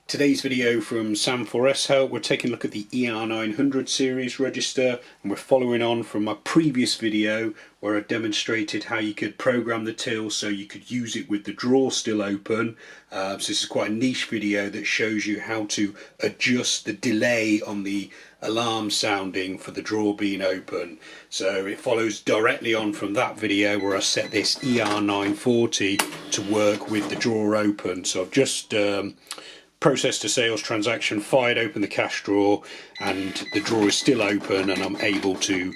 Today's video from Sam4S Help, we're taking a look at the ER900 series register, and we're following on from my previous video where I demonstrated how you could program the till so you could use it with the drawer still open. So this is quite a niche video that shows you how to adjust the delay on the alarm sounding for the drawer being open. So it follows directly on from that video where I set this ER940 to work with the drawer open. So I've just processed a sales transaction, fired open the cash drawer, and the drawer is still open and I'm able to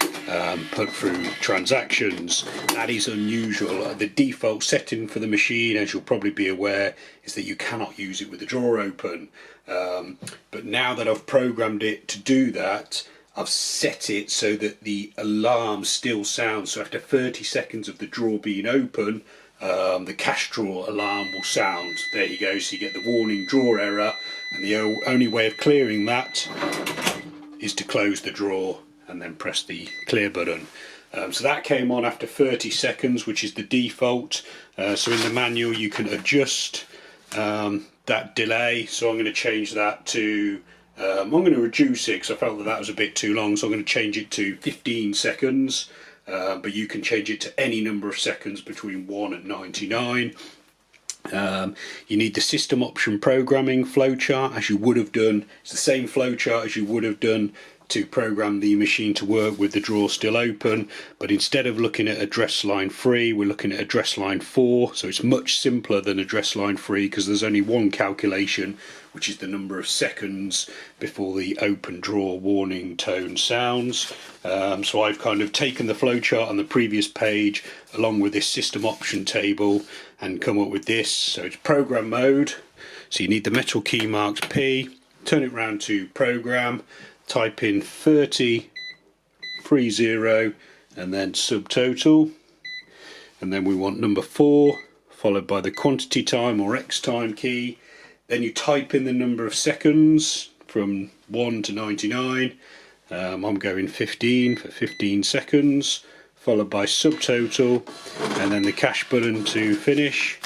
put through transactions. That is unusual. The default setting for the machine, as you'll probably be aware, is that you cannot use it with the drawer open. But now that I've programmed it to do that, I've set it so that the alarm still sounds. So after 30 seconds of the drawer being open, the cash drawer alarm will sound. There you go, so you get the warning drawer error, and the only way of clearing that is to close the drawer and then press the clear button. So that came on after 30 seconds, which is the default. So in the manual you can adjust that delay, so I'm going to change that to I'm going to reduce it because I felt that that was a bit too long, so I'm going to change it to 15 seconds. But you can change it to any number of seconds between 1 and 99. You need the system option programming flowchart, as you would have done. It's the same flowchart as you would have done to program the machine to work with the drawer still open, but instead of looking at address line 3, we're looking at address line 4. So it's much simpler than address line 3 because there's only one calculation, which is the number of seconds before the open drawer warning tone sounds. So I've kind of taken the flowchart on the previous page along with this system option table and come up with this. So it's program mode, so you need the metal key marks P, turn it round to program, type in 30 and then subtotal, and then we want number 4 followed by the quantity time or X time key. Then you type in the number of seconds from 1 to 99. I'm going 15 for 15 seconds, followed by subtotal, and then the cash button to finish.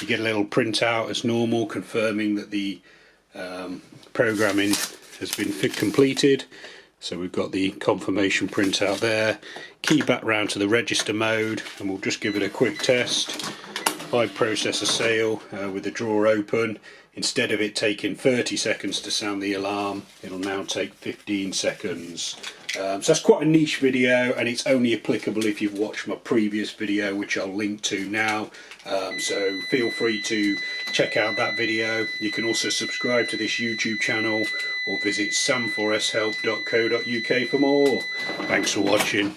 You get a little printout as normal confirming that the programming has been completed. So we've got the confirmation printout there. Key back round to the register mode, and we'll just give it a quick test. If I process a sale with the drawer open, instead of it taking 30 seconds to sound the alarm, it'll now take 15 seconds. So that's quite a niche video, and it's only applicable if you've watched my previous video, which I'll link to now. So feel free to check out that video. You can also subscribe to this YouTube channel or visit sam4shelp.co.uk for more. Thanks for watching.